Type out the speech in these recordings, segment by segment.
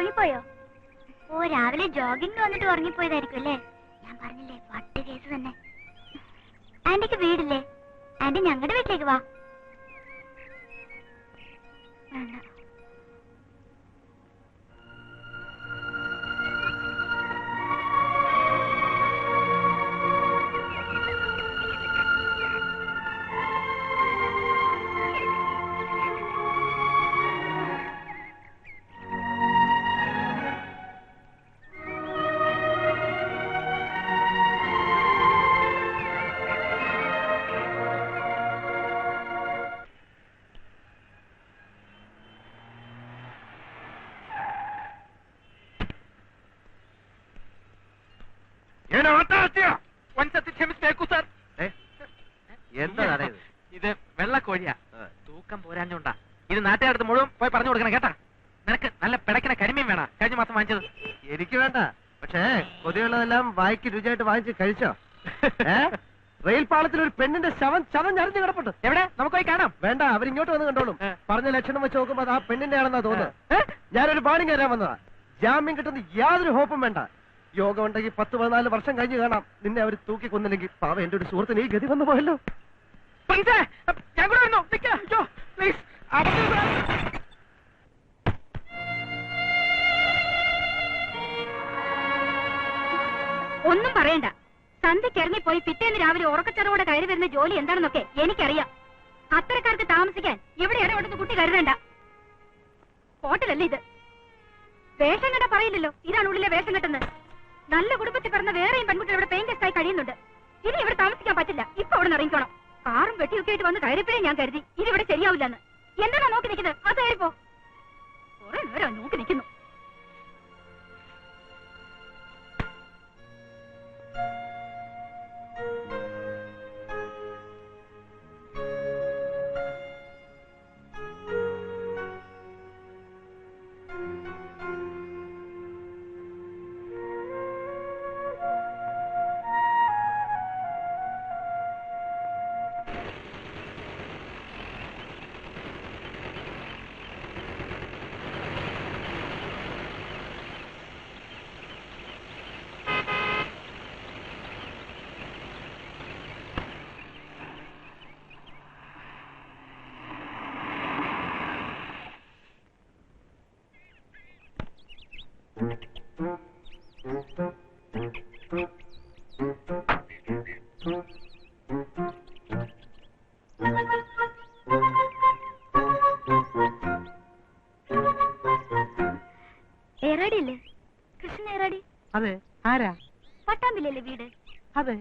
ഉറങ്ങിപ്പോയോ? ഓ, രാവിലെ ജോഗിങ്ങിന് വന്നിട്ട് ഉറങ്ങിപ്പോയതായിരിക്കും അല്ലേ? ഞാൻ പറഞ്ഞില്ലേ, പട്ട് കേസ് തന്നെ. ആന്റിക്ക് വീടില്ലേ? ആന്റി ഞങ്ങളുടെ വീട്ടിലേക്ക് വാ. വേണ്ട. ഇത് വെള്ളക്കോഴിയാ, തൂക്കം പോരാഞ്ഞോണ്ടാ. ഇത് നാട്ടുകാരടുത്ത് മുഴുവൻ പോയി പറഞ്ഞു കൊടുക്കണം കേട്ടാ. നിനക്ക് നല്ല പിടക്കിന കരിമീൻ വേണ? കഴിഞ്ഞ മാസം വാങ്ങിച്ചത്. എനിക്ക് വേണ്ട, പക്ഷേ കൊതിയുള്ളതെല്ലാം വായിക്ക് രുചിയായിട്ട് വാങ്ങിച്ച് കഴിച്ചോ? റെയിൽ പാളത്തിൽ ഒരു പെണ്ണിന്റെ ശവം ചതഞ്ഞറിഞ്ഞ് കിടപ്പുണ്ട്. എവിടെ? നമുക്ക് പോയി കാണാം. വേണ്ട, അവരിങ്ങോട്ട് വന്ന് കണ്ടോളും. പറഞ്ഞ ലക്ഷണം വെച്ച് നോക്കുമ്പോ അത് ആ പെണ്ണിന്റെ ആണെന്നാ തോന്നുന്നത്. ഞാനൊരു ബാണിങ് തരാൻ വന്നതാ. ജാമ്യം കിട്ടുന്ന യാതൊരു ഹോപ്പും വേണ്ട. യോഗം ഉണ്ടെങ്കിൽ 10-14 വർഷം കഴിഞ്ഞ് കാണാം. നിന്നെ അവർ തൂക്കി കൊന്നില്ലെങ്കിൽ പാവ എന്റെ ഒരു സുഹൃത്തിന് ഈ ഗതി വന്നു പോയല്ലോ. ഒന്നും പറയണ്ട. സന്ധ്യക്ക് ഇറങ്ങിപ്പോയി പിറ്റേന്ന് രാവിലെ ഉറക്കച്ചറവോടെ കയറി വരുന്ന ജോലി എന്താണെന്നൊക്കെ എനിക്കറിയാം. അത്തരക്കാർക്ക് താമസിക്കാൻ ഇവിടെ ഇടപെടുന്ന കുട്ടി കരുതണ്ട. ഹോട്ടലല്ലേ ഇത്? വേഷം കെട്ടാ പറയില്ലല്ലോ ഇതാണ് ഉള്ളിലെ വേഷം കെട്ടുന്നത്. നല്ല കുടുംബത്തിൽ പറഞ്ഞ വേറെയും പെൺകുട്ടികൾ ഇവിടെ പെയിൻ ഗസ്റ്റായി കഴിയുന്നുണ്ട്. ഇനി ഇവിടെ താമസിക്കാൻ പറ്റില്ല. ഇപ്പൊ അവിടെ നിന്ന് ഇറങ്ങിക്കോണം. കാറും വെട്ടിയൊക്കെ ആയിട്ട് വന്ന് കയറിപ്പോഴേ ഞാൻ കരുതി ഇതിവിടെ ശരിയാവില്ലെന്ന്. എന്താണ് നോക്കി നിൽക്കുന്നത്? അത് കയറിപ്പോ. കുറെ നേരം നോക്കി നിൽക്കുന്നു. ഏറാടിയല്ലേ? കൃഷ്ണൻ ഏറാടി? അതെ. ആരാ? പട്ടാമ്പിലല്ലേ വീട്? അതെ.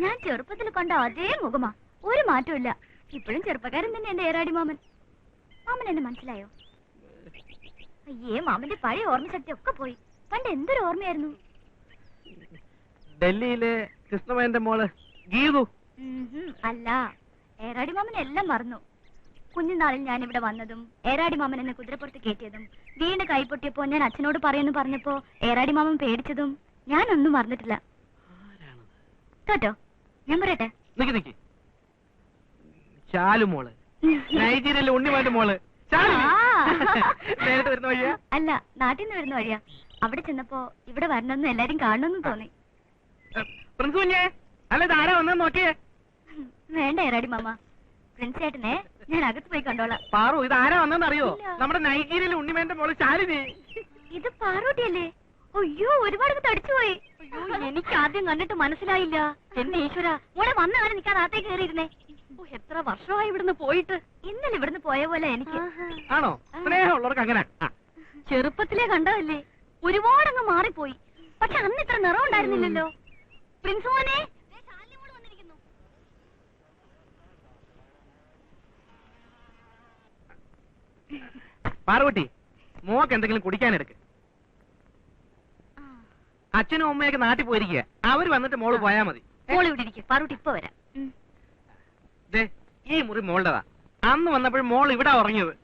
ഞാൻ ചെറുപ്പത്തിൽ കണ്ട അതേ മുഖമാ, ഒരു മാറ്റമില്ല. ഇപ്പോഴും ചെറുപ്പക്കാരൻ തന്നെ എന്റെ ഏറാടി മാമൻ. മാമൻ എന്നെ മനസ്സിലായോ? അയ്യേ, മാമന്റെ പഴയ ഓർമ്മശക്തി ഒക്കെ പോയി. പണ്ട് എന്തൊരു ഓർമ്മയായിരുന്നു. ഡൽഹിയിലെ കൃഷ്ണമേന്റെ മോള് ഗീതു. അല്ല, ഏറാടി മാമൻ എല്ലാം മറന്നു. കുഞ്ഞുനാളിൽ ഞാൻ ഇവിടെ വന്നതും ഏറാടി മാമൻ എന്നെ കുതിരപ്പുറത്ത് കയറ്റിയതും വീണ് കൈപ്പൊട്ടിയപ്പോ ഞാൻ അച്ഛനോട് പറയുന്നു പറഞ്ഞപ്പോ ഏറാടി മാമൻ പേടിച്ചതും ഞാനൊന്നും മറന്നിട്ടില്ല. കേട്ടോ, ഞാൻ പറയട്ടെ? ശാലുമോള്, നൈജീരിയയിലെ ഉണ്ണിമാന്റെ മോള്. അല്ല, നാട്ടിൽ നിന്ന് വരുന്ന വഴിയാ. അവിടെ ചെന്നപ്പോ ഇവിടെ വരണമെന്നും എല്ലാരും കാണണമെന്നും തോന്നി. വേണ്ട ഏറാടി മാമ, പ്രിൻസ് ചേട്ടനെ ഞാൻ അകത്ത് പോയി കണ്ടോളാം. പാറു, ഇത് ആരാ വന്നെന്നറിയോ? നമ്മുടെ നൈജീരിയയിലെ ഉണ്ണിമാന്റെ മോള് ശാലിനി. ഇത് പാറൂട്ടിയല്ലേ? അയ്യോ, ഒരുപാട് തടിച്ചുപോയി. എനിക്ക് ആദ്യം കണ്ടിട്ട് മനസ്സിലായില്ല. എന്റെ ഈശ്വര, മോളെ വന്ന കാലം നിൽക്കാൻ അകത്തേക്ക് കയറിയിരുന്നേ. എത്ര വർഷമായി ഇവിടുന്ന് പോയിട്ട്. ഇന്നലെ ഇവിടുന്ന് പോയ പോലെ എനിക്ക്. ആണോ? സ്നേഹമുള്ളവർക്ക് അങ്ങനെ. ചെറുപ്പത്തിലേ കണ്ടതല്ലേ, ഒരുപാടങ്ങ് മാറിപ്പോയി. പക്ഷെ അന്ന് ഇത്ര നിറം ഉണ്ടായിരുന്നില്ലല്ലോ. പ്രിൻസ് മോനെ, പാറുകുട്ടി, മോക്ക് എന്തെങ്കിലും കുടിക്കാനെടുക്ക്. അച്ഛനും അമ്മയൊക്കെ നാട്ടിൽ പോയിരിക്കുക. അവര് വന്നിട്ട് മോള് പോയാ മതി. മോള് ഇവിടെ ഇരിക്കും, പാറുട്ടി ഇപ്പൊ വരാം. ഈ മുറി മോളുടെതാ. അന്ന് വന്നപ്പോഴും മോൾ ഇവിടെ ഉറങ്ങിയത്.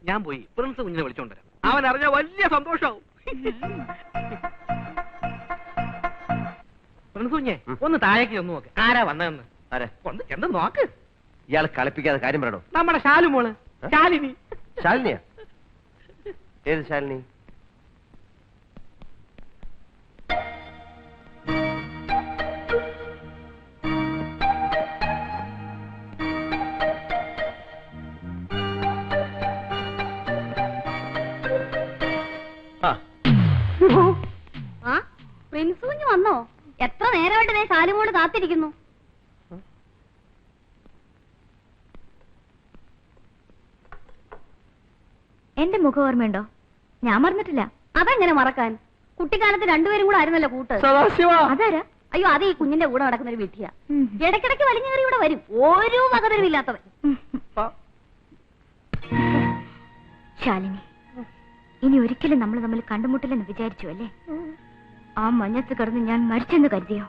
ഞാൻ പോയി പ്രിൻസ് കുഞ്ഞിനെ വിളിച്ചോണ്ടുവരാം. അവൻ അറിഞ്ഞ വലിയ സന്തോഷാവും. പ്രിൻസ് കുഞ്ഞെ, ഒന്ന് താഴേക്ക് ഒന്ന് നോക്ക്. ആരാ വന്നതെന്ന്? ഒന്ന് എന്ത് നോക്ക്. ഇയാൾ കളിപ്പിക്കാതെ കാര്യം പറയണോ? നമ്മുടെ ശാലുമോള്, ശാലിനി. ശാലിനിയാ? ഏത് ശാലിനി? ആ പ്രിൻസ് കുഞ്ഞ് വന്നോ? എത്ര നേരമായിട്ട് ഞാൻ ശാലുമോള് കാത്തിരിക്കുന്നു. എന്റെ മുഖം ഓർമ്മയുണ്ടോ? ഞാൻ മറന്നിട്ടില്ല. അതെങ്ങനെ മറക്കാൻ? കുട്ടിക്കാലത്ത് രണ്ടുപേരും കൂടെ ആയിരുന്നല്ലോ കൂട്ട്. അതാരാ? അയ്യോ, അത് ഈ കുഞ്ഞിന്റെ കൂടെ നടക്കുന്ന ഒരു വിധിയാ. ഇടയ്ക്കിടയ്ക്ക് വലിഞ്ഞ കയറി ഇവിടെ വരും. ഓരോ വകതരവില്ലാത്തവൻ. ശാലിനി, ഇനി ഒരിക്കലും നമ്മൾ തമ്മിൽ കണ്ടുമുട്ടില്ലെന്ന് വിചാരിച്ചു അല്ലേ? ആ മഞ്ഞത്ത് കിടന്ന് ഞാൻ മരിച്ചെന്ന് കരുതിയോ?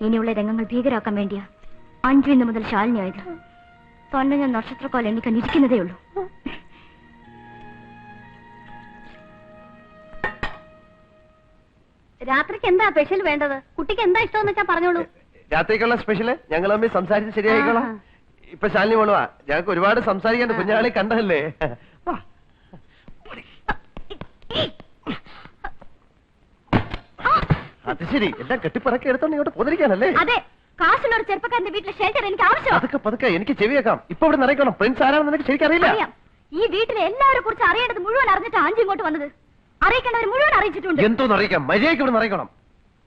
ഇനിയുള്ള രംഗങ്ങൾ ഭീകരാക്കാൻ വേണ്ടിയാ 5 ഇന്ന് മുതൽ ശാലിനി ആയത്. തന്നെ ഞാൻ നക്ഷത്രക്കാലം എണ്ണിക്കാൻ ഇരിക്കുന്നതേ ഉള്ളൂ. രാത്രിക്ക് എന്താ സ്പെഷ്യൽ വേണ്ടത്? കുട്ടിക്ക് എന്താ ഇഷ്ടമെന്ന് വെച്ചാ പറഞ്ഞോളൂ. രാത്രിക്കുള്ള സ്പെഷ്യല് ഞങ്ങൾ തമ്മിൽ സംസാരിച്ച് ശരിയായിക്കോളാം. ഇപ്പൊ ശാലിനി വേണുവാ, ഞങ്ങൾക്ക് ഒരുപാട് സംസാരിക്കാൻ കുഞ്ഞാളെ കണ്ടതല്ലേ. അത് ശരി, എല്ലാം കെട്ടിപ്പറക്കി എടുത്തോണ്ട് ഇങ്ങോട്ട് പോതിരിക്കാനല്ലേ? അതെ, കാശുള്ള ഒരു ചെറുപ്പക്കാരന്റെ വീട്ടിലെ ഷെൽട്ടർ എനിക്ക് ആവശ്യമാണ്. അതൊക്കെ പതുക്കെ എനിക്ക് ചെവിയേക്കാം. ഇപ്പൊ ഇവിടെ നിറയ്ക്കണം. പ്രിൻസ് ആരാണെന്ന് എനിക്ക് ശരിക്കും അറിയില്ല. ഈ വീട്ടിലെ എല്ലാവരെ കുറിച്ച് അറിയേണ്ടത് മുഴുവൻ അറിഞ്ഞിട്ട് ആഞ്ചി ഇങ്ങോട്ട് വന്നത്. അറിയിക്കേണ്ടവർ മുഴുവൻ അറിയിച്ചിട്ടുണ്ട്. എന്തോന്ന് അറിയിക്കാം? മര്യാദയ്ക്ക് ഇവിടെ നിറയ്ക്കണം.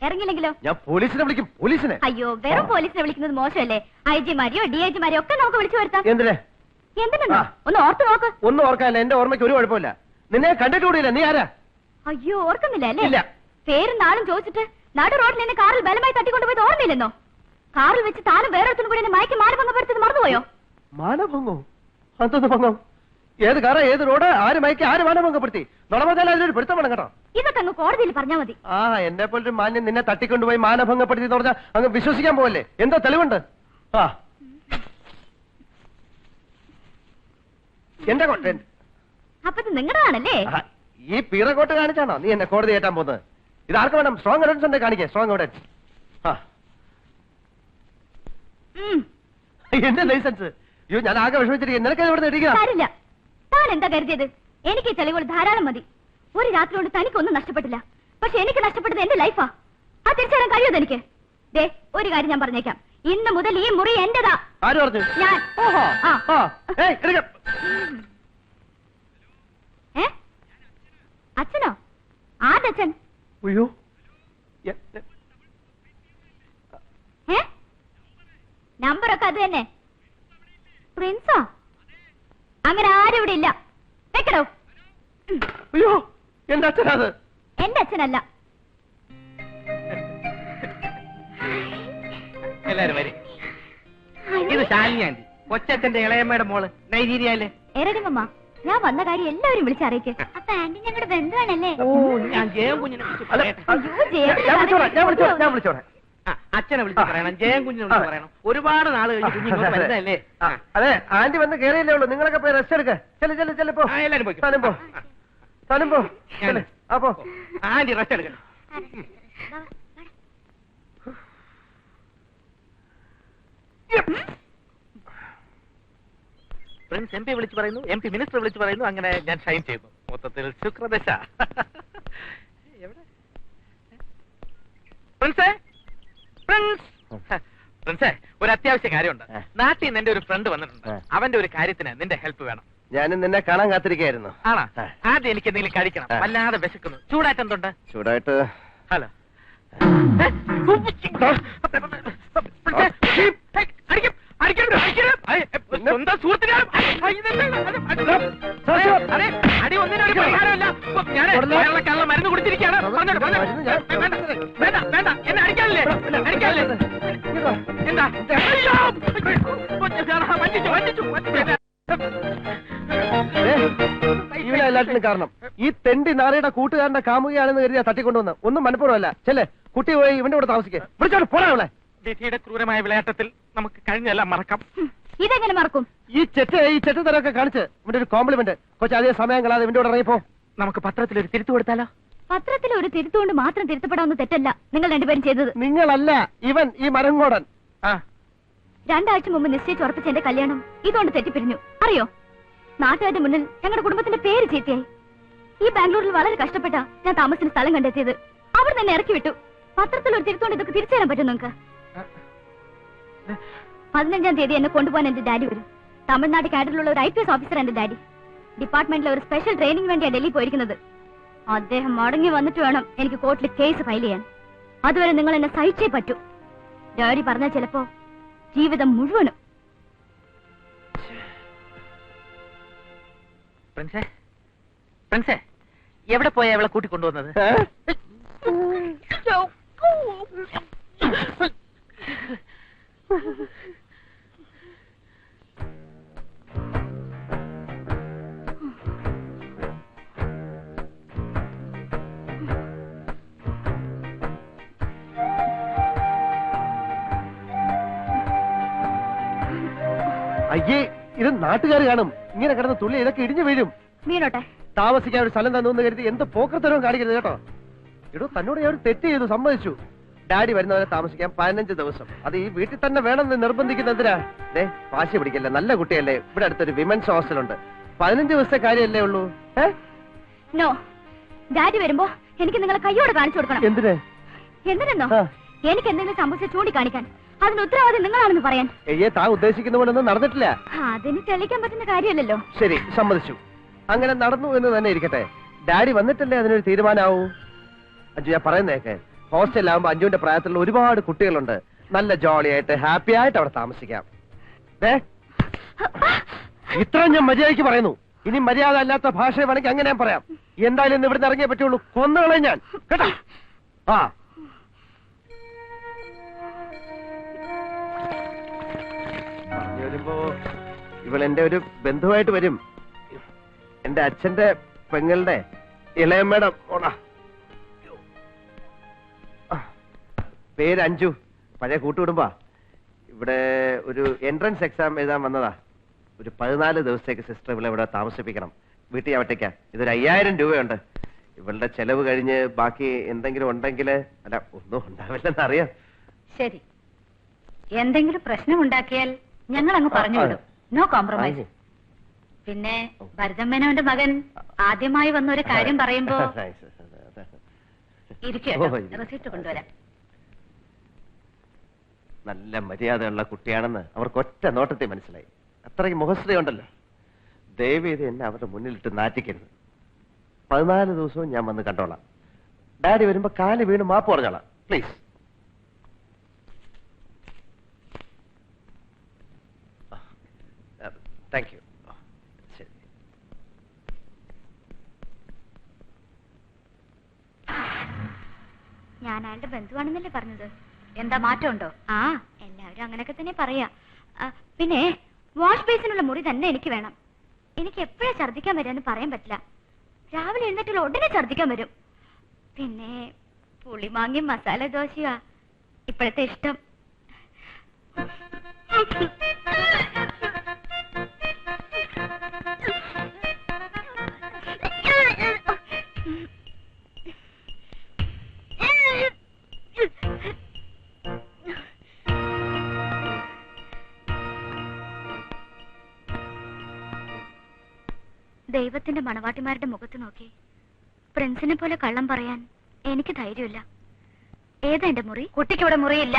ഇറങ്ങില്ലെങ്കിലോ? ഞാൻ പോലീസിനെ വിളിക്കും. പോലീസിനെ? അയ്യോ, വെറും പോലീസിനെ വിളിക്കുന്നത് മോശമല്ലേ? ഐജിമാരെയോ DIGമാരെയോ ഒക്കെ നമുക്ക് വിളിച്ചു വരുത്താം. എന്തിനാ? എന്തിനാ? ഒന്ന് ഓർത്ത് നോക്ക്. ഒന്നും ഓർക്കാനല്ല, എന്റെ ഓർമ്മയ്ക്ക് ഒരു കുഴപ്പമില്ല. നിന്നെ കണ്ടിട്ട് കൂടിയില്ല. നീ ആരാ? അയ്യോ, ഓർക്കുന്നില്ല അല്ലേ? ഇല്ല. പേരും നാളും ചോദിച്ചിട്ട് നടു റോഡിൽ നിന്ന് കാറിൽ ബലമായി തട്ടിക്കൊണ്ടുപോയത് ഓർമ്മയില്ലെന്നോ? കാറിൽ വെച്ച് താനും വേറൊരുത്തിനും കൂടി എന്നെ മയക്കി മാനഭംഗപ്പെടുത്തിയത് മറന്നുപോയോ? മാനഭംഗോ? അതൊന്ന് ഭംഗം? ഏത് കാറാ, ഏത് റോഡ്, ആര് മയക്കി, ആര് മാനഭംഗപ്പെടുത്തി? നുണമതാലും അതിലൊരു പിടുത്തം വേണം കേട്ടോ. ഇതൊക്കെ അങ്ങ് കോടതിയിൽ പറഞ്ഞാ മതി. ആ, എന്നെ പോലൊരു മാന്യം നിന്നെ തട്ടിക്കൊണ്ടുപോയി മാനഭംഗപ്പെടുത്തി എന്ന് പറഞ്ഞാൽ അങ്ങ് വിശ്വസിക്കാൻ പോവല്ലേ? എന്തോ തെളിവുണ്ട്? ആ, എന്റെ കോട്ട. അപ്പൊ ഇത് നിങ്ങളുടെയാണല്ലേ? ഈ പീറക്കോട്ട് കാണിച്ചാണോ നീ എന്നെ കോടതി കയറ്റാൻ പോകുന്നത്? ഇത് ആർക്ക് വേണം? സ്ട്രോങ് എവിഡൻസ് ഉണ്ട്, കാണിക്കേ. Strong evidence. ആ, എന്റെ ലൈസൻസ്. അയ്യോ, ഞാൻ ആകെ വിഷമിച്ചിരിക്കും. നിനക്ക് ഇവിടെ കാര്യമില്ല. താൻ എന്താ കരുതിയത്? എനിക്ക് തെളിവുകൾ ധാരാളം മതി. ഒരു രാത്രി കൊണ്ട് തനിക്കൊന്നും നഷ്ടപ്പെട്ടില്ല. പക്ഷെ എനിക്ക് നഷ്ടപ്പെട്ടത് എന്റെ ലൈഫാ. ആ തിരിച്ചറിയാൻ കഴിയുമോ എനിക്ക്? ദേ, ഒരു കാര്യം ഞാൻ പറഞ്ഞേക്കാം. ഇന്ന് മുതൽ ഈ മുറി എന്റേതാ. ആര് പറഞ്ഞു? ഞാൻ. ഓഹോ. അച്ഛനോ? ആരച്ഛൻ? അയ്യോ, നമ്പറൊക്കെ അത് തന്നെ. പ്രിൻസോ? അങ്ങനെ ആരും ഇവിടെ ഇല്ല. വെക്കടോ. അയ്യോ, എന്റെ അച്ഛനത്. എന്റെ അച്ഛനല്ല. എല്ലാരും വരെ. ഇത് ശാലിനി ആന്റി, കൊച്ചച്ഛന്റെ ഇളയമ്മയുടെ മോള്, നൈജീരിയയിലെ. എരടിമമ്മ, ഞാൻ വന്ന കാര്യം എല്ലാവരും വിളിച്ചറിയിക്കേ. അപ്പൊ ആന്റി ഞങ്ങളുടെ ബന്ധുവാണല്ലേ? ഞാൻ ജയം കുഞ്ഞിനെ ഞാൻ വിളിച്ചോളാം. അച്ഛനെ വിളിച്ച് പറയണം, ജയം കുഞ്ഞിനെ വിളിച്ച് പറയണം. ഒരുപാട് നാള് കഴിഞ്ഞ് കുഞ്ഞിങ്ങോട്ട് വരുന്നതല്ലേ? അതെ, ആന്റി വന്ന് കയറിയല്ലേ ഉള്ളൂ. നിങ്ങളൊക്കെ പോയി റെസ്റ്റ് എടുക്ക. ചെല്ലപ്പോ എല്ലാരും പോയി. താനും പോ. അപ്പോ ആന്റി റെസ്റ്റ് എടുക്കണം. പ്രിൻസ് MP വിളിച്ച് പറയുന്നു, MP മിനിസ്റ്റർ വിളിച്ച് പറയുന്നു. അങ്ങനെ ഞാൻ ഷൈൻ ചെയ്യുന്നു. മൊത്തത്തിൽ ശുക്രദശ. എവിടെ പ്രിൻസേ? പ്രിൻസേ, ഒരു അത്യാവശ്യ കാര്യമുണ്ട്. നാട്ടിൽ നിന്ന് എന്റെ ഒരു ഫ്രണ്ട് വന്നിട്ടുണ്ട്. അവന്റെ ഒരു കാര്യത്തിന് നിന്റെ ഹെൽപ്പ് വേണം. ഞാനും നിന്നെ കാണാൻ കാത്തിരിക്കായിരുന്നു. ആണോ? ആദ്യം എനിക്ക് എന്തെങ്കിലും കഴിക്കണം. വല്ലാതെ വിശക്കുന്നു. ചൂടായിട്ട് എന്തുണ്ട്? ചൂടായിട്ട് ഹലോ. സ്വന്തം സുഹൃത്തിനെ അടി ഒന്നിനൊരു പരിഹാരമല്ല. ഞാൻ കേരളക്കാരുടെ മരുന്ന് കുടിച്ചിരിക്കുകയാണ്. വേണ്ട വേണ്ട, എന്നെ അടിക്കാനില്ലേ? അടിക്കാനില്ലേ? എന്താ? ഇവനെ എല്ലാത്തിനും കാരണം ഈ തെണ്ടി നാറിയുടെ കൂട്ടുകാരന്റെ കാമുകയാണെന്ന് കരുതിയാ തട്ടിക്കൊണ്ടുവന്ന്. ഒന്നും മനഃപൂർവ്വമല്ല. ചെല്ലേ, കുട്ടി പോയി ഇവന്റെ കൂടെ താമസിക്കേ. വിളിച്ചോണ്ട് പോരാ. വിധിയുടെ ക്രൂരമായ വിളയാട്ടത്തിൽ നമുക്ക് കഴിഞ്ഞെല്ലാം മറക്കാം. ഇതെങ്ങനെ മറക്കും? ഈ ചെറ്റ് തരമൊക്കെ കാണിച്ച് ഇവന്റെ ഒരു കോംപ്ലിമെന്റ്. കൊച്ചു അധികം സമയം കളാതെ ഇവന്റെ കൂടെ ഇറങ്ങിപ്പോ. നമുക്ക് പത്രത്തിൽ ഒരു തിരുത്തു കൊടുത്താലോ? പത്രത്തിൽ ഒരു തിരുത്തുകൊണ്ട് മാത്രം തിരുത്തപ്പെടാവുന്ന തെറ്റല്ല നിങ്ങൾ രണ്ടുപേരും ചെയ്തത്. നിങ്ങളല്ല, ഇവൻ, ഈ മരങ്കോടൻ. 2 ആഴ്ച മുമ്പ് നിശ്ചയിച്ച് ഉറപ്പിച്ച എന്റെ കല്യാണം ഇതുകൊണ്ട് തെറ്റിപ്പിരിഞ്ഞു. അറിയോ? നാട്ടുകാരുടെ മുന്നിൽ ഞങ്ങളുടെ കുടുംബത്തിന്റെ പേര് ചീത്തയായി. ഈ ബാംഗ്ലൂരിൽ വളരെ കഷ്ടപ്പെട്ടാ ഞാൻ താമസിക്കുന്ന സ്ഥലം കണ്ടെത്തിയത്. അവിടെ തന്നെ ഇറക്കി വിട്ടു. പത്രത്തിൽ ഒരു തിരുത്തോണ്ട് ഇതൊക്കെ തിരിച്ചു തരാൻ പറ്റും നിങ്ങൾക്ക്? 15-ാം തീയതി എന്നെ കൊണ്ടുപോകാൻ എന്റെ ഡാഡി വരും. തമിഴ്നാട് കാഡറിലുള്ള ഒരു IPS ഓഫീസർ എന്റെ ഡാഡി. ഡിപ്പാർട്ട്മെന്റിലെ ഒരു സ്പെഷ്യൽ ട്രെയിനിങ് വേണ്ടിയാണ് ഡൽഹി പോയിരിക്കുന്നത്. അദ്ദേഹം മടങ്ങി വന്നിട്ട് വേണം എനിക്ക് കോർട്ടിൽ കേസ് ഫയൽ ചെയ്യാൻ. അതുവരെ നിങ്ങൾ എന്നെ സഹിച്ചേ പറ്റൂ. ഡാഡി പറഞ്ഞാൽ ചിലപ്പോ ജീവിതം മുഴുവനും. പ്രിൻസേ, പ്രിൻസേ, എവിടെ പോയാ അവളെ കൂട്ടിക്കൊണ്ടുവന്നത്? അയ്യേ, ഇത് നാട്ടുകാർ കാണും. ഇങ്ങനെ കിടന്ന് തുള്ളി ഇതൊക്കെ ഇടിഞ്ഞു വീഴും. വീണോട്ടെ. താമസിക്കാൻ ഒരു സ്ഥലം തന്നു കരുതി എന്ത് പോക്കത്തരവും കാണിക്കരുത് കേട്ടോ. ഇടോ, തന്നോട് ഞാൻ ഒരു തെറ്റ് ചെയ്തു, സമ്മതിച്ചു. ഡാഡി വരുന്നവരെ താമസിക്കാൻ 15 ദിവസം. അത് ഈ വീട്ടിൽ തന്നെ വേണമെന്ന് നിർബന്ധിക്കുന്ന എന്തിനാ? വാശി പിടിക്കല്ലേ, നല്ല കുട്ടിയല്ലേ. ഇവിടെ അടുത്തൊരു വിമൻസ് ഹോസ്റ്റലുണ്ട്. 15 ദിവസത്തെ കാര്യമല്ലേ ഉള്ളൂ. നോ, ഡാഡി വരുമ്പോ എനിക്ക് നിങ്ങളെ കയ്യോടെ കാണിച്ചു കൊടുക്കണം. എന്തിന്? എന്തിനെന്നോ? എനിക്ക് എന്തെങ്കിലും സംഭവിച്ച ചൂണ്ടിക്കാണിക്കാൻ. അതിന് ഉത്തരവാദി നിങ്ങളാണെന്ന് പറയാൻ. താ ഉദ്ദേശിക്കുന്ന പോലെ ഒന്നും നടന്നിട്ടില്ല. അതിന് തെളിയിക്കാൻ പറ്റുന്ന കാര്യമല്ലല്ലോ. ശരി, സമ്മതിച്ചു. അങ്ങനെ നടന്നു എന്ന് തന്നെ ഇരിക്കട്ടെ. ഡാഡി വന്നിട്ടല്ലേ അതിനൊരു തീരുമാനമാവൂ. അഞ്ജു, ഞാൻ പറയുന്നേക്കെ, ഹോസ്റ്റലിലാവുമ്പോ അഞ്ജുവിന്റെ പ്രായത്തിലുള്ള ഒരുപാട് കുട്ടികളുണ്ട്. നല്ല ജോളിയായിട്ട് ഹാപ്പി ആയിട്ട് അവിടെ താമസിക്കാം. ഇത്ര ഞാൻ മര്യാദയ്ക്ക് പറയുന്നു. ഇനി മര്യാദ അല്ലാത്ത ഭാഷ വേണമെങ്കിൽ അങ്ങനെ ഞാൻ പറയാം. എന്തായാലും ഇന്ന് ഇവിടുന്ന് ഇറങ്ങിയേ പറ്റുള്ളൂ. കൊന്നുകളെ ഞാൻ, കേട്ടോ? ആ, പറഞ്ഞു വരുമ്പോ ഇവളെന്റെ ഒരു ബന്ധുവായിട്ട് വരും. എന്റെ അച്ഛന്റെ പെങ്ങളുടെ ഇളയമ്മയുടെ ഓണാ. പേര് അഞ്ജു. പഴയ കൂട്ടുകുടുംബാ. ഇവിടെ ഒരു എൻട്രൻസ് എക്സാം എഴുതാൻ വന്നതാ. ഒരു 14 ദിവസത്തേക്ക് സിസ്റ്റർ ഇവിടെ ഇവിടെ താമസിപ്പിക്കണം. വീട്ടിൽ ആവട്ടേക്കാ. ഇതൊരു 5000 രൂപയുണ്ട്. ഇവളുടെ ചെലവ് കഴിഞ്ഞ് ബാക്കി എന്തെങ്കിലും ഉണ്ടെങ്കിൽ, അല്ല ഒന്നും ഉണ്ടാവില്ലെന്ന് അറിയാം. ശരി, എന്തെങ്കിലും പ്രശ്നം ഉണ്ടാക്കിയാൽ ഞങ്ങൾ അങ്ങ് പറഞ്ഞു വിടും. No compromise. പിന്നെ ഭരതമ്മേനോന്റെ മകൻ ആദ്യമായി വന്ന ഒരു കാര്യം പറയുമ്പോ റെസിപ്റ്റ് കൊണ്ടുവരാം. നല്ല മര്യാദയുള്ള കുട്ടിയാണെന്ന് അവർക്ക് ഒറ്റ നോട്ടത്തിൽ മനസ്സിലായി. അത്രയ്ക്ക് മുഖശ്രീയുണ്ടല്ലോ. ദയവേത് എന്നെ അവരുടെ മുന്നിലിട്ട് നാറ്റിക്കരുത്. 14 ദിവസവും ഞാൻ വന്ന് കണ്ടോളാം. ഡാഡി വരുമ്പോ കാല് വീണ് മാപ്പ് പറഞ്ഞോളാം, പ്ലീസ്. Thank you. ശരി. ഞാൻ അയാളുടെ ബന്ധുവാണെന്നല്ലേ പറഞ്ഞത്? എന്താ മാറ്റമുണ്ടോ? ആ, എല്ലാവരും അങ്ങനെയൊക്കെ തന്നെ പറയാ. പിന്നെ വാഷ് ബേസിനുള്ള മുറി തന്നെ എനിക്ക് വേണം. എനിക്ക് എപ്പോഴാ ഛർദ്ദിക്കാൻ വരാന്ന് പറയാൻ പറ്റില്ല. രാവിലെ എഴുന്നേറ്റുള്ള ഉടനെ ഛർദ്ദിക്കാൻ വരും. പിന്നെ പുളിമാങ്ങി മസാല ദോശയാ ഇപ്പോഴത്തെ ഇഷ്ടം. ദൈവത്തിന്റെ മണവാട്ടിമാരുടെ മുഖത്ത് നോക്കി പ്രിൻസിനെ പോലെ കള്ളം പറയാൻ എനിക്ക് ധൈര്യമില്ല. ഏതാ എന്റെ മുറി? കുട്ടിക്ക് ഇവിടെ മുറിയില്ല.